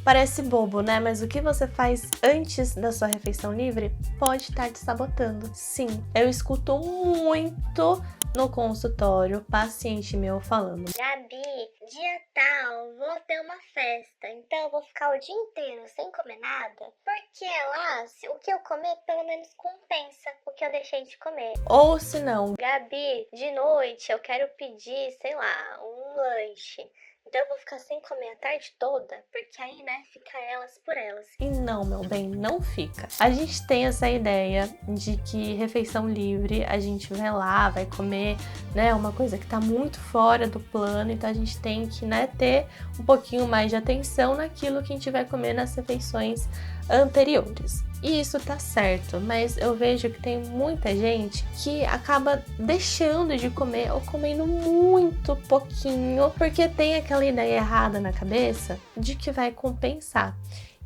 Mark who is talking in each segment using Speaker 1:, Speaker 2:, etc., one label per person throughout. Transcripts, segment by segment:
Speaker 1: Parece bobo, né? Mas o que você faz antes da sua refeição livre pode estar te sabotando. Sim, eu escuto muito no consultório paciente meu falando:
Speaker 2: Gabi, dia tal, vou ter uma festa, então eu vou ficar o dia inteiro sem comer nada, porque lá, o que eu comer pelo menos compensa o que eu deixei de comer.
Speaker 1: Ou se não,
Speaker 2: Gabi, de noite eu quero pedir, sei lá, um lanche. Então eu vou ficar sem comer a tarde toda, porque aí, né, fica elas por elas.
Speaker 1: e não, meu bem, não fica. A gente tem essa ideia de que refeição livre, a gente vai lá, vai comer, né, uma coisa que tá muito fora do plano, então a gente tem que, né, ter um pouquinho mais de atenção naquilo que a gente vai comer nas refeições anteriores. E isso tá certo, mas eu vejo que tem muita gente que acaba deixando de comer ou comendo muito pouquinho, porque tem aquela ideia errada na cabeça de que vai compensar.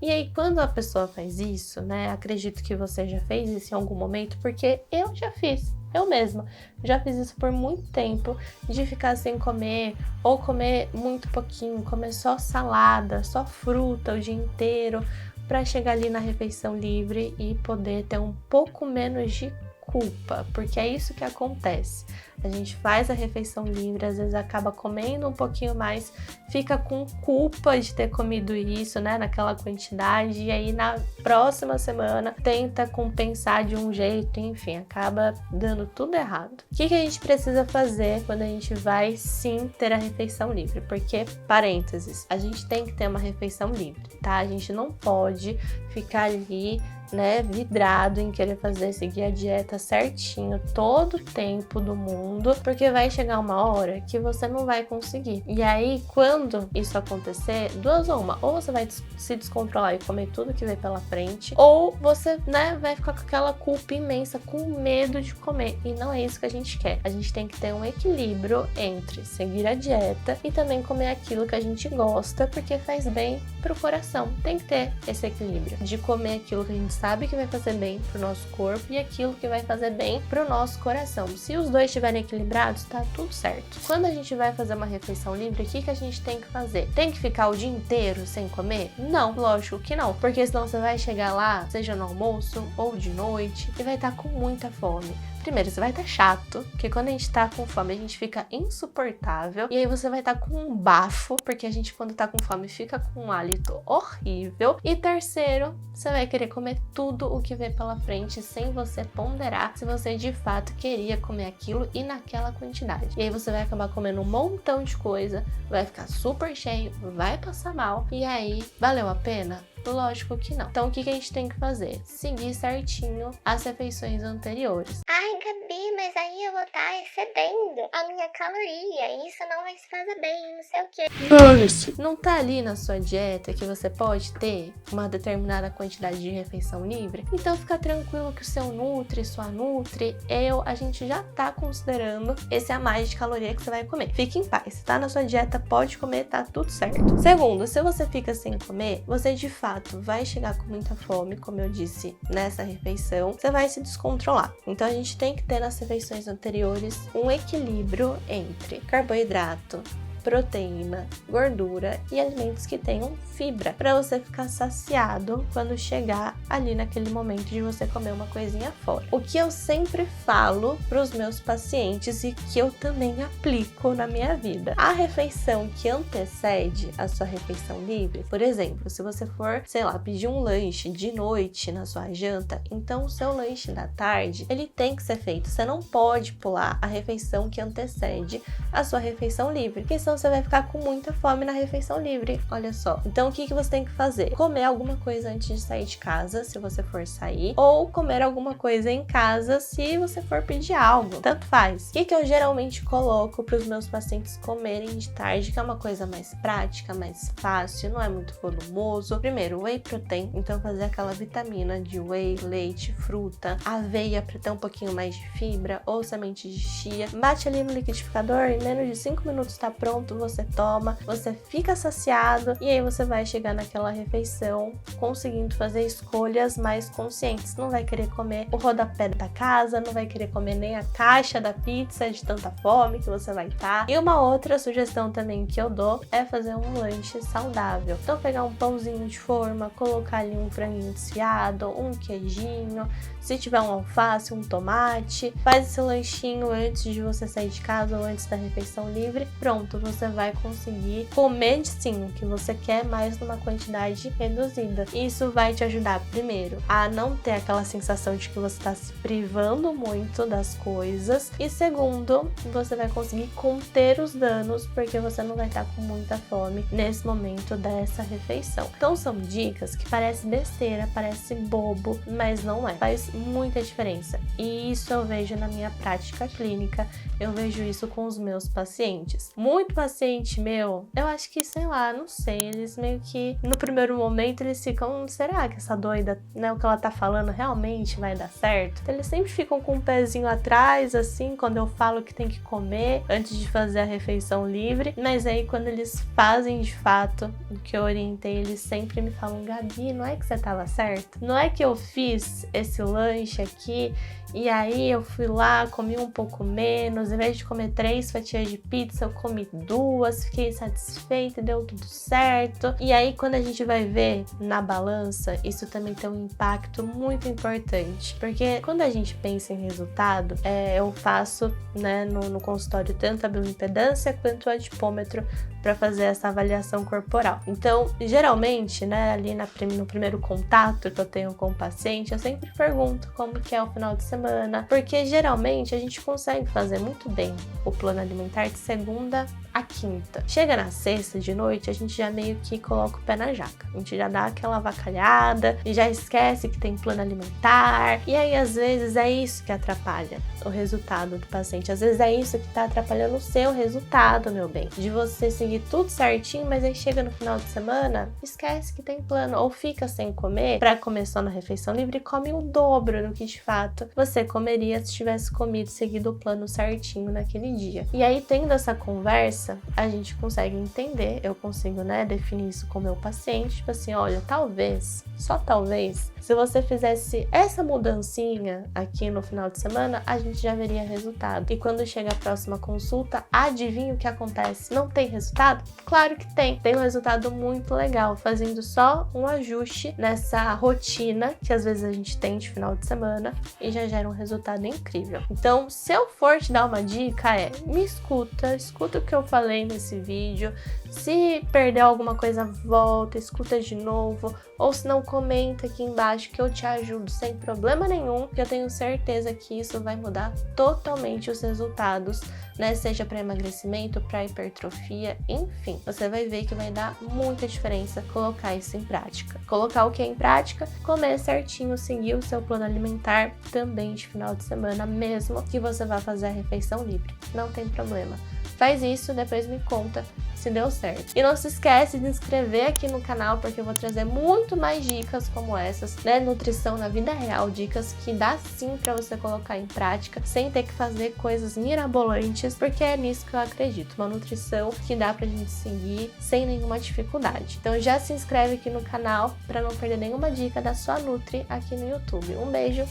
Speaker 1: E aí, quando a pessoa faz isso, né, acredito que você já fez isso em algum momento, porque eu já fiz. Eu mesma já fiz isso por muito tempo, de ficar sem comer ou comer muito pouquinho, comer só salada, só fruta o dia inteiro, para chegar ali na refeição livre e poder ter um pouco menos de culpa, porque é isso que acontece. A gente faz a refeição livre, às vezes acaba comendo um pouquinho mais, fica com culpa de ter comido isso, né, naquela quantidade, e aí na próxima semana tenta compensar de um jeito, enfim, acaba dando tudo errado. O que a gente precisa fazer quando a gente vai sim ter a refeição livre? Porque, parênteses, a gente tem que ter uma refeição livre, tá? A gente não pode ficar ali, né, vidrado em querer seguir a dieta certinho todo o tempo do mundo, porque vai chegar uma hora que você não vai conseguir. E aí, quando isso acontecer, duas ou uma, ou você vai se descontrolar e comer tudo que vem pela frente, ou você, né, vai ficar com aquela culpa imensa, com medo de comer, e não é isso que a gente quer. A gente tem que ter um equilíbrio entre seguir a dieta e também comer aquilo que a gente gosta, porque faz bem pro coração. Tem que ter esse equilíbrio de comer aquilo que a gente sabe que vai fazer bem pro nosso corpo e aquilo que vai fazer bem pro nosso coração. Se os dois estiverem equilibrados, tá tudo certo. Quando a gente vai fazer uma refeição livre, o que a gente tem que fazer? Tem que ficar o dia inteiro sem comer? Não, lógico que não, porque senão você vai chegar lá, seja no almoço ou de noite, e vai estar com muita fome. Primeiro, você vai estar chato, porque quando a gente tá com fome, a gente fica insuportável. E aí você vai estar com um bafo, porque a gente quando tá com fome fica com um hálito horrível. E terceiro, você vai querer comer tudo o que vê pela frente, sem você ponderar se você de fato queria comer aquilo e naquela quantidade. E aí você vai acabar comendo um montão de coisa, vai ficar super cheio, vai passar mal. E aí, valeu a pena? Lógico que não. Então, o que a gente tem que fazer? Seguir certinho as refeições anteriores.
Speaker 2: Ai, Gabi, mas aí eu vou estar excedendo a minha caloria, isso não vai se fazer bem, não sei o quê.
Speaker 1: Não tá ali na sua dieta que você pode ter uma determinada quantidade de refeição livre? Então, fica tranquilo que o seu Nutri, sua Nutri, a gente já tá considerando esse a mais de caloria que você vai comer. Fique em paz, tá na sua dieta, pode comer, tá tudo certo. Segundo, se você fica sem comer, você de fato vai chegar com muita fome, como eu disse nessa refeição, você vai se descontrolar. Então a gente tem que ter nas refeições anteriores um equilíbrio entre carboidrato, proteína, gordura e alimentos que tenham fibra, para você ficar saciado quando chegar ali naquele momento de você comer uma coisinha fora. O que eu sempre falo para os meus pacientes e que eu também aplico na minha vida: a refeição que antecede a sua refeição livre, por exemplo, se você for, sei lá, pedir um lanche de noite na sua janta, então o seu lanche da tarde, ele tem que ser feito. Você não pode pular a refeição que antecede a sua refeição livre, porque senão você vai ficar com muita fome na refeição livre, olha só. Então o que você tem que fazer? Comer alguma coisa antes de sair de casa, se você for sair, ou comer alguma coisa em casa, se você for pedir algo, tanto faz. O que eu geralmente coloco para os meus pacientes comerem de tarde, que é uma coisa mais prática, mais fácil, não é muito volumoso? Primeiro, whey protein, então fazer aquela vitamina de whey, leite, fruta, aveia para ter um pouquinho mais de fibra, ou semente de chia. Bate ali no liquidificador, em menos de 5 minutos tá pronto. pronto, você toma, você fica saciado e aí você vai chegar naquela refeição conseguindo fazer escolhas mais conscientes. Não vai querer comer o rodapé da casa, não vai querer comer nem a caixa da pizza de tanta fome que você vai estar. E uma outra sugestão também que eu dou é fazer um lanche saudável. Então pegar um pãozinho de forma, colocar ali um franguinho desfiado, um queijinho, se tiver um alface, um tomate, faz esse lanchinho antes de você sair de casa ou antes da refeição livre. Pronto, você vai conseguir comer sim o que você quer, mas numa quantidade reduzida. Isso vai te ajudar, primeiro, a não ter aquela sensação de que você está se privando muito das coisas, e segundo, você vai conseguir conter os danos porque você não vai estar com muita fome nesse momento dessa refeição. Então são dicas que parece besteira, parece bobo, mas não é. Faz muita diferença. E isso eu vejo na minha prática clínica, eu vejo isso com os meus pacientes. Muito paciente meu, eu acho que, sei lá, não sei, eles meio que, no primeiro momento, eles ficam, será que essa doida, né, o que ela tá falando realmente vai dar certo? Então, eles sempre ficam com o pezinho atrás, assim, quando eu falo que tem que comer antes de fazer a refeição livre, mas aí quando eles fazem de fato o que eu orientei, eles sempre me falam, Gabi, não é que você tava certo? Não é que eu fiz esse lanche aqui e aí eu fui lá, comi um pouco menos, em vez de comer 3 fatias de pizza, eu comi 2, fiquei satisfeita e deu tudo certo. E aí quando a gente vai ver na balança, isso também tem um impacto muito importante, porque quando a gente pensa em resultado, eu faço, né, no consultório tanto a bioimpedância quanto o adipômetro para fazer essa avaliação corporal. Então, geralmente, né, ali no primeiro contato que eu tenho com o paciente, eu sempre pergunto como que é o final de semana, porque geralmente a gente consegue fazer muito bem o plano alimentar de segunda a quinta. Chega na sexta de noite, a gente já meio que coloca o pé na jaca. A gente já dá aquela avacalhada e já esquece que tem plano alimentar. E aí, às vezes, é isso que atrapalha o resultado do paciente. Às vezes é isso que tá atrapalhando o seu resultado, meu bem. De você seguir tudo certinho, mas aí chega no final de semana, esquece que tem plano. Ou fica sem comer pra comer só na refeição livre e come o dobro do que de fato você comeria se tivesse comido seguido o plano certinho naquele dia. E aí, tendo essa conversa, a gente consegue entender, eu consigo, né, definir isso com o meu paciente, tipo assim, olha, talvez, só talvez, se você fizesse essa mudancinha aqui no final de semana, a gente já veria resultado. E quando chega a próxima consulta, adivinha o que acontece? Não tem resultado? Claro que tem. Tem um resultado muito legal, fazendo só um ajuste nessa rotina que às vezes a gente tem de final de semana e já gera um resultado incrível. Então, se eu for te dar uma dica, me escuta o que eu falei nesse vídeo. Se perder alguma coisa, volta, escuta de novo, ou se não, comenta aqui embaixo que eu te ajudo sem problema nenhum, que eu tenho certeza que isso vai mudar totalmente os resultados, né? Seja para emagrecimento, para hipertrofia, enfim, você vai ver que vai dar muita diferença colocar isso em prática. Colocar o que é em prática, comer certinho, seguir o seu plano alimentar também de final de semana, mesmo que você vá fazer a refeição livre, não tem problema. Faz isso, depois me conta se deu certo. E não se esquece de se inscrever aqui no canal, porque eu vou trazer muito mais dicas como essas, né? Nutrição na vida real, dicas que dá sim pra você colocar em prática, sem ter que fazer coisas mirabolantes, porque é nisso que eu acredito. Uma nutrição que dá pra gente seguir sem nenhuma dificuldade. Então já se inscreve aqui no canal pra não perder nenhuma dica da sua Nutri aqui no YouTube. Um beijo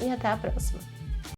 Speaker 1: e até a próxima!